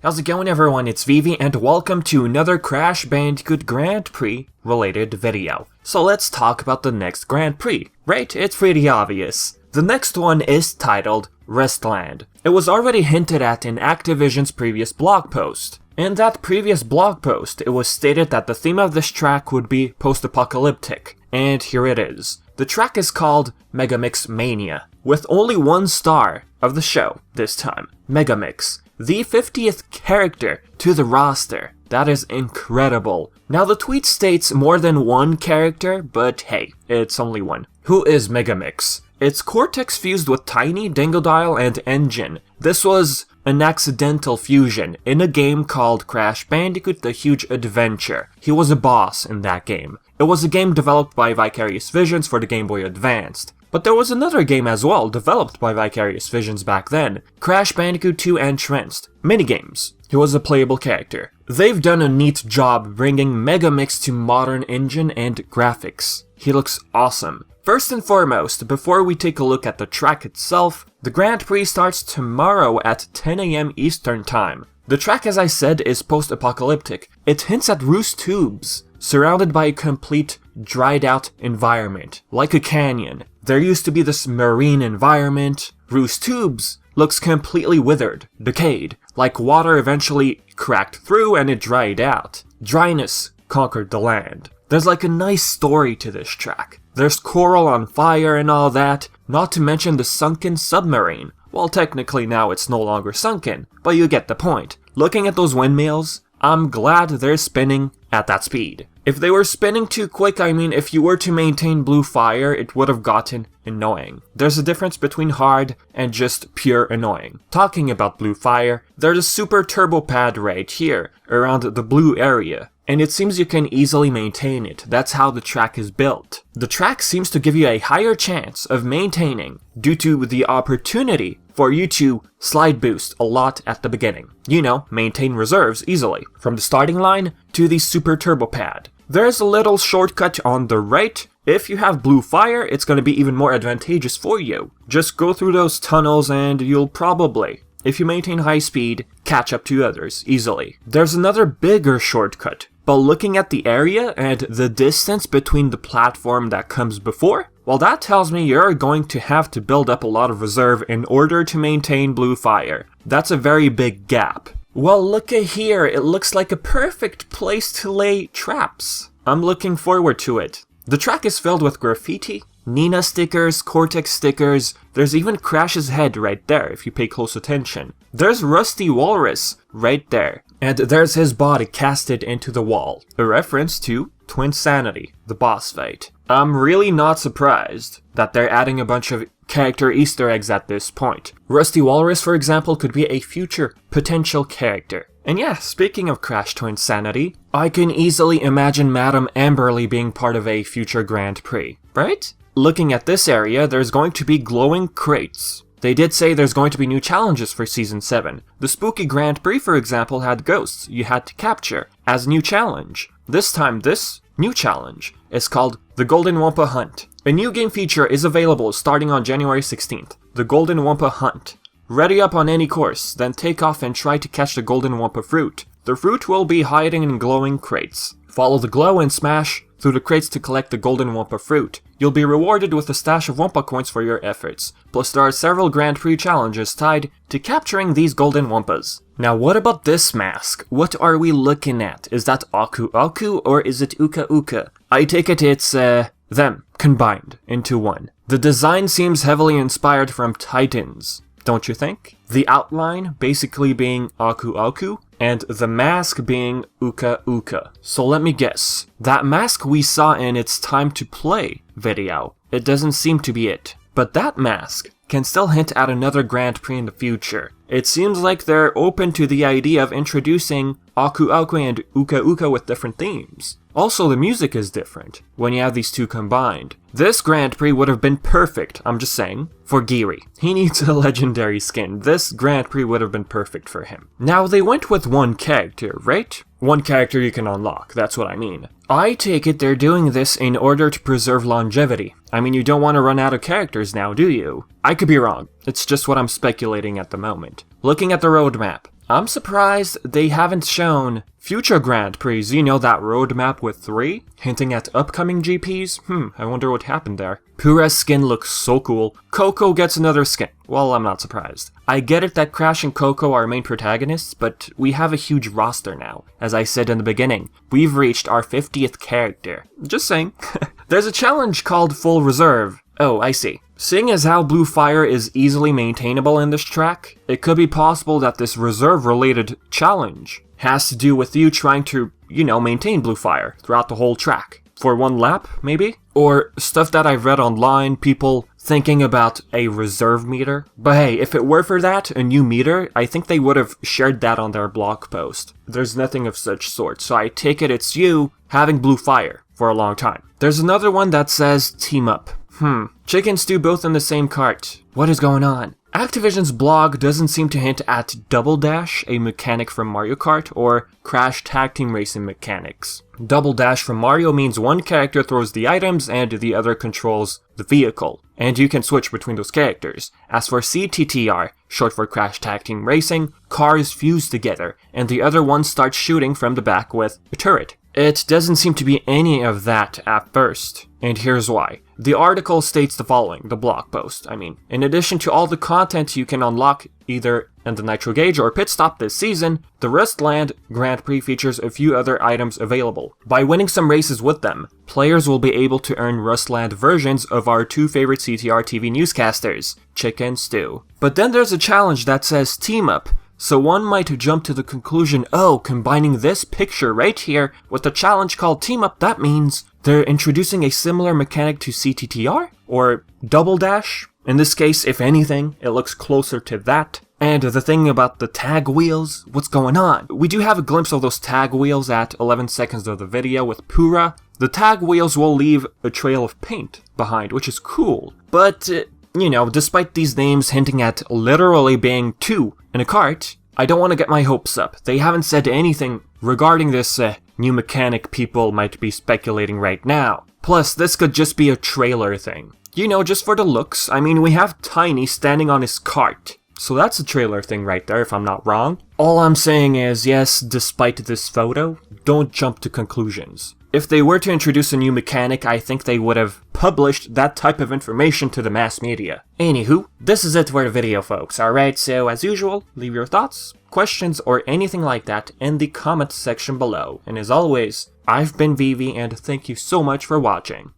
How's it going everyone, it's Vivi and welcome to another Crash Bandicoot Grand Prix related video. So let's talk about the next Grand Prix, right? It's pretty obvious. The next one is titled Rustland. It was already hinted at in Activision's previous blog post. In that previous blog post, it was stated that the theme of this track would be post-apocalyptic, and here it is. The track is called Megamix Mania, with only one star of the show this time, Megamix, the 50th character to the roster. That is incredible. Now the tweet states more than one character, but hey, it's only one. Who is Megamix? It's Cortex fused with Tiny, Dingodile, and Engine. This was an accidental fusion in a game called Crash Bandicoot The Huge Adventure. He was a boss in that game. It was a game developed by Vicarious Visions for the Game Boy Advance. But there was another game as well, developed by Vicarious Visions back then, Crash Bandicoot 2 Entranced, minigames. He was a playable character. They've done a neat job bringing Megamix to modern engine and graphics. He looks awesome. First and foremost, before we take a look at the track itself, the Grand Prix starts tomorrow at 10 AM Eastern Time. The track, as I said, is post-apocalyptic. It hints at Roost Tubes, surrounded by a complete dried out environment, like a canyon. There used to be this marine environment. Roost Tubes looks completely withered, decayed, like water eventually cracked through and it dried out. Dryness conquered the land. There's like a nice story to this track. There's coral on fire and all that, not to mention the sunken submarine. Well, technically now it's no longer sunken, but you get the point. Looking at those windmills, I'm glad they're spinning at that speed. If they were spinning too quick, I mean if you were to maintain blue fire, it would have gotten annoying. There's a difference between hard and just pure annoying. Talking about blue fire, there's a super turbo pad right here, around the blue area. And it seems you can easily maintain it. That's how the track is built. The track seems to give you a higher chance of maintaining due to the opportunity for you to slide boost a lot at the beginning. You know, maintain reserves easily, from the starting line to the super turbo pad. There's a little shortcut on the right. If you have blue fire, it's going to be even more advantageous for you. Just go through those tunnels and you'll probably, if you maintain high speed, catch up to others easily. There's another bigger shortcut, but looking at the area and the distance between the platform that comes before, well, that tells me you're going to have to build up a lot of reserve in order to maintain blue fire. That's a very big gap. Well, look at here, it looks like a perfect place to lay traps. I'm looking forward to it. The track is filled with graffiti, Nina stickers, Cortex stickers, there's even Crash's head right there if you pay close attention. There's Rusty Walrus right there, and there's his body casted into the wall, a reference to Twinsanity, the boss fight. I'm really not surprised that they're adding a bunch of character Easter eggs at this point. Rusty Walrus, for example, could be a future potential character. And yeah, speaking of Crash Twinsanity, I can easily imagine Madame Amberly being part of a future Grand Prix, right? Looking at this area, there's going to be glowing crates. They did say there's going to be new challenges for Season 7. The Spooky Grand Prix, for example, had ghosts you had to capture as a new challenge. This time, this new challenge is called the Golden Wampa Hunt. A new game feature is available starting on January 16th, the Golden Wampa Hunt. Ready up on any course, then take off and try to catch the Golden Wampa fruit. The fruit will be hiding in glowing crates. Follow the glow and smash through the crates to collect the Golden Wampa fruit. You'll be rewarded with a stash of Wampa coins for your efforts. Plus there are several Grand Prix challenges tied to capturing these Golden Wampas. Now what about this mask? What are we looking at? Is that Aku Aku or is it Uka Uka? I take it it's them combined into one. The design seems heavily inspired from Titans, don't you think? The outline basically being Aku Aku, and the mask being Uka Uka. So let me guess, that mask we saw in It's Time to Play video, it doesn't seem to be it. But that mask can still hint at another Grand Prix in the future. It seems like they're open to the idea of introducing Aku Aku and Uka Uka with different themes. Also, the music is different when you have these two combined. This Grand Prix would have been perfect, I'm just saying, for Geary. He needs a legendary skin. This Grand Prix would have been perfect for him. Now, they went with one character, right? One character you can unlock, that's what I mean. I take it they're doing this in order to preserve longevity. I mean, you don't want to run out of characters now, do you? I could be wrong. It's just what I'm speculating at the moment. Looking at the roadmap, I'm surprised they haven't shown future Grand Prix, you know, that roadmap with 3, hinting at upcoming GPs? I wonder what happened there. Pura's skin looks so cool. Coco gets another skin. Well, I'm not surprised. I get it that Crash and Coco are main protagonists, but we have a huge roster now. As I said in the beginning, we've reached our 50th character. Just saying. There's a challenge called Full Reserve. Oh, I see. Seeing as how Blue Fire is easily maintainable in this track, it could be possible that this reserve-related challenge has to do with you trying to, you know, maintain Blue Fire throughout the whole track. For 1 lap, maybe? Or stuff that I've read online, people thinking about a reserve meter. But hey, if it were for that, a new meter, I think they would have shared that on their blog post. There's nothing of such sort, so I take it it's you having Blue Fire for a long time. There's another one that says Team Up. Chickens do both in the same cart. What is going on? Activision's blog doesn't seem to hint at Double Dash, a mechanic from Mario Kart, or Crash Tag Team Racing mechanics. Double Dash from Mario means one character throws the items and the other controls the vehicle, and you can switch between those characters. As for CTTR, short for Crash Tag Team Racing, cars fuse together, and the other one starts shooting from the back with a turret. It doesn't seem to be any of that at first, and here's why. The article states the following, the blog post, I mean. In addition to all the content you can unlock either in the Nitro Gauge or Pit Stop this season, the Rustland Grand Prix features a few other items available. By winning some races with them, players will be able to earn Rustland versions of our 2 favorite CTR TV newscasters, Chick and Stu. But then there's a challenge that says Team Up. So one might jump to the conclusion, oh, combining this picture right here with the challenge called Team Up, that means they're introducing a similar mechanic to CTTR? Or Double Dash? In this case, if anything, it looks closer to that. And the thing about the tag wheels, what's going on? We do have a glimpse of those tag wheels at 11 seconds of the video with Pura. The tag wheels will leave a trail of paint behind, which is cool. But, you know, despite these names hinting at literally being 2 in a cart, I don't want to get my hopes up. They haven't said anything regarding this new mechanic people might be speculating right now. Plus, this could just be a trailer thing. You know, just for the looks. I mean, we have Tiny standing on his cart. So that's a trailer thing right there, if I'm not wrong. All I'm saying is, yes, despite this photo, don't jump to conclusions. If they were to introduce a new mechanic, I think they would have published that type of information to the mass media. Anywho, this is it for the video, folks, alright? So, as usual, leave your thoughts, questions, or anything like that in the comment section below. And as always, I've been Vivi, and thank you so much for watching.